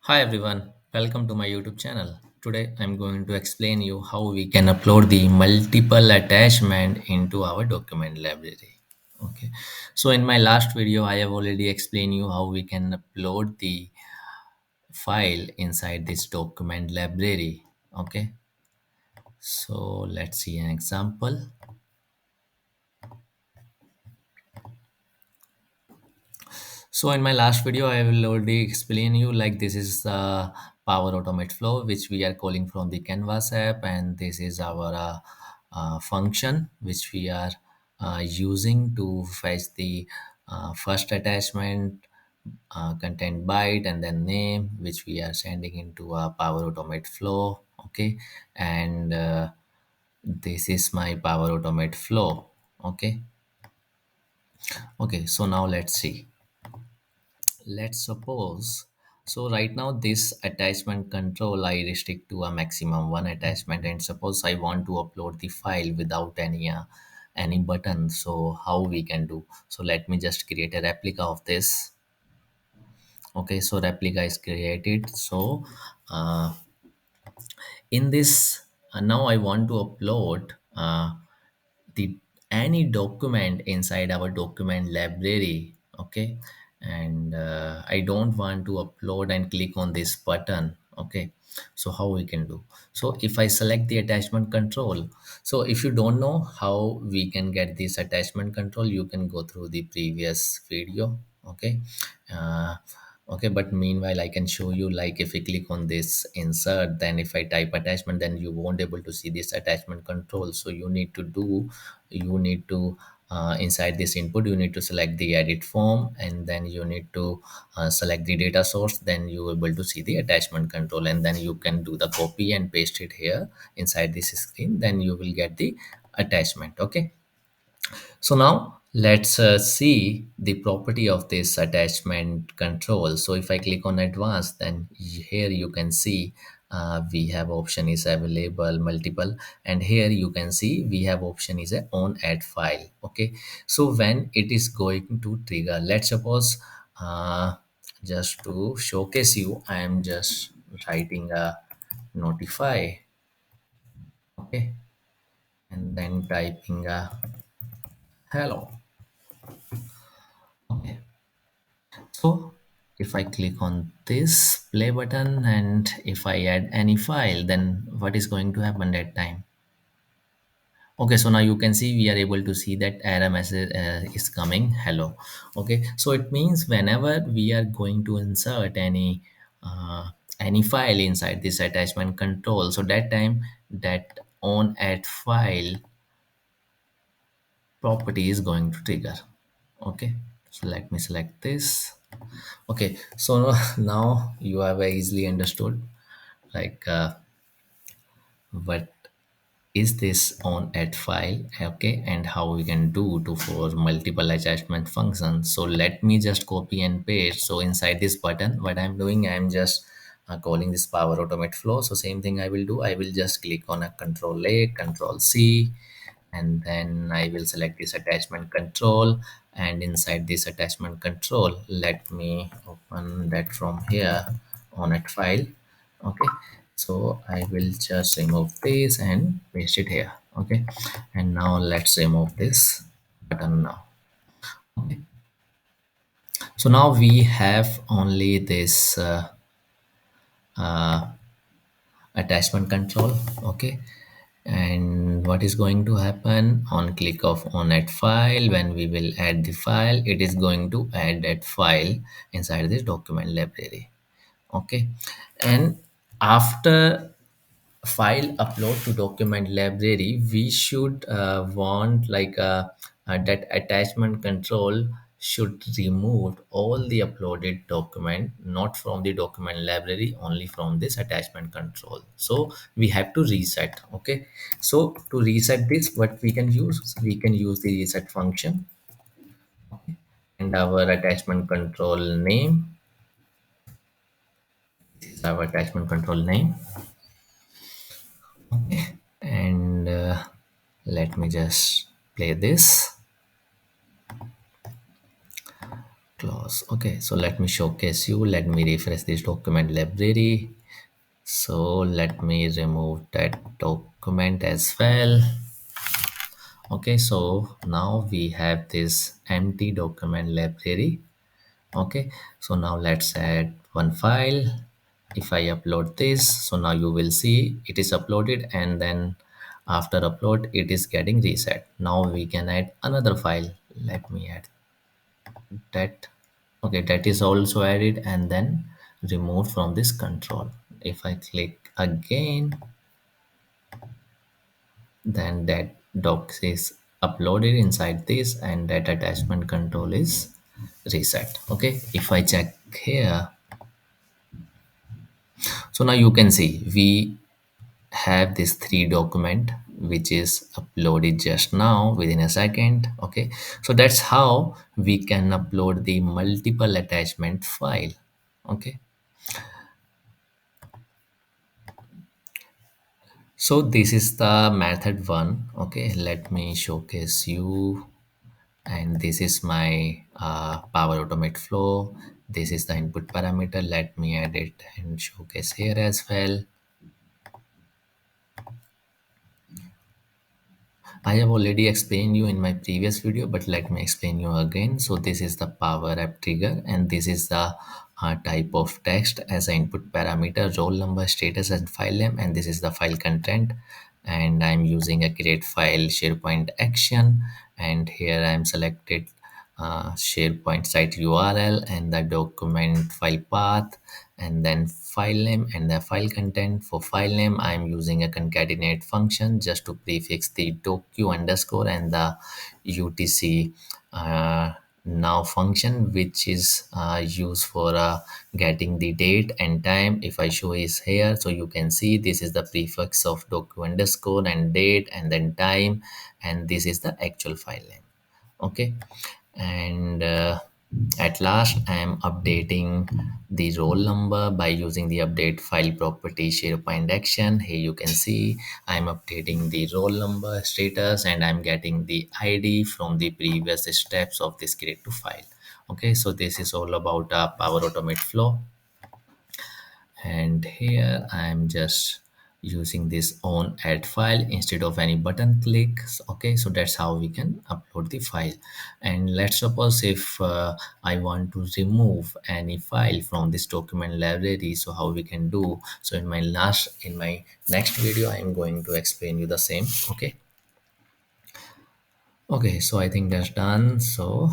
Hi everyone, welcome to my YouTube channel. Today I'm going to explain you how we can upload the multiple attachment into our document library. Okay, so in my last video I have already explained you how we can upload the file inside this document library. Okay, so let's see an example. So in my last video, I will already explain you like this is the Power Automate flow, which we are calling from the Canvas app, and this is our function which we are using to fetch the first attachment, content byte, and then name, which we are sending into a Power Automate flow. Okay, and this is my Power Automate flow. Okay, okay. So now let's see. Let's suppose, so right now this attachment control I restrict to a maximum one attachment, and suppose I want to upload the file without any button. So how we can do? So let me just create a replica of this. Okay, so replica is created. So uh, in this now I want to upload the any document inside our document library. Okay, and I don't want to upload and click on this button. Okay, so how we can do? So if I select the attachment control, so if you don't know how we can get this attachment control, you can go through the previous video. Okay, uh, okay, but meanwhile I can show you, like if we click on this insert, then if I type attachment, then you won't able to see this attachment control. So you need to inside this input you need to select the edit form, and then you need to select the data source, then you will able to see the attachment control, and then you can do the copy and paste it here inside this screen, then you will get the attachment. Okay, so now let's see the property of this attachment control. So if I click on advanced, then here you can see we have option is available multiple, and here you can see we have option is a on add file. Okay, so when it is going to trigger, let's suppose just to showcase you, I am just writing a notify. Okay, and then typing a hello. Okay, so if I click on this play button and if I add any file, then what is going to happen that time? Okay, so now you can see we are able to see that error message is coming hello. Okay, so it means whenever we are going to insert any file inside this attachment control, so that time that on add file property is going to trigger. Okay, so let me select this. Okay, so now you have easily understood like what is this on add file. Okay, and how we can do to for multiple attachment functions. So let me just copy and paste. So inside this button, what I'm doing, I'm just calling this Power Automate flow. So same thing I will do, I will just click on a Control A, Control C, and then I will select this attachment control, and inside this attachment control, let me open that from here on it file. Okay, so I will just remove this and paste it here. Okay, and now let's remove this button now. Okay, so now we have only this attachment control. Okay, and what is going to happen on click of on add file, when we will add the file, it is going to add that file inside this document library. Okay, and after file upload to document library, we should want like that attachment control should remove all the uploaded document, not from the document library, only from this attachment control. So we have to reset. Okay, so to reset this, what we can use, we can use the reset function. Okay, and our attachment control name, this is our attachment control name. And let me just play this, close pause. Okay, so let me showcase you. Let me refresh this document library. So let me remove that document as well. Okay, so now we have this empty document library. Okay, so now let's add one file. If I upload this, so now you will see it is uploaded, and then after upload it is getting reset. Now we can add another file. Let me add that. Okay, that is also added and then removed from this control. If I click again, then that doc is uploaded inside this, and that attachment control is reset. Okay, if I check here, so now you can see we have this three document which is uploaded just now within a second. Okay, so that's how we can upload the multiple attachment file. Okay, so this is the method one. Okay, let me showcase you. And this is my Power Automate flow. This is the input parameter. Let me add it and showcase here as well. I have already explained you in my previous video, but let me explain you again. So this is the Power App trigger, and this is the type of text as an input parameter, roll number, status, and file name, and this is the file content. And I'm using a create file SharePoint action, and here I'm selected SharePoint site URL and the document file path, and then file name and the file content. For file name, I'm using a concatenate function just to prefix the docu underscore and the UTC now function, which is used for getting the date and time. If I show is here, so you can see this is the prefix of docu underscore and date and then time, and this is the actual file name. Okay, and at last I am updating the roll number by using the update file property SharePoint action. Here you can see I'm updating the roll number status, and I'm getting the ID from the previous steps of this create to file. Okay, so this is all about Power Automate flow, and here I'm just using this on add file instead of any button clicks. Okay, so that's how we can upload the file. And let's suppose if I want to remove any file from this document library, so how we can do. So in my next video I'm going to explain you the same. Okay, okay, so I think that's done. So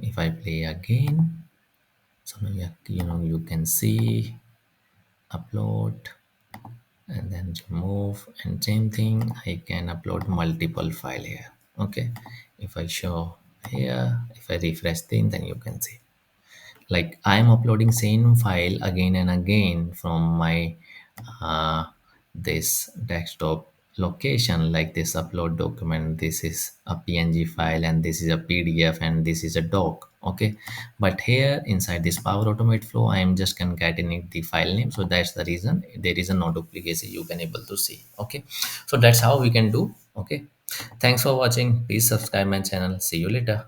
if I play again, so now you can see upload and then remove, and same thing I can upload multiple file here. Okay, if I show here, if I refresh thing, then you can see like I'm uploading same file again and again from my uh, this desktop location, like this upload document. This is a png file, and this is a pdf, and this is a doc. Okay, but here inside this Power Automate flow I am just concatenate the file name, so that's the reason there is a no duplication you can able to see. Okay, so that's how we can do. Okay, thanks for watching. Please subscribe my channel. See you later.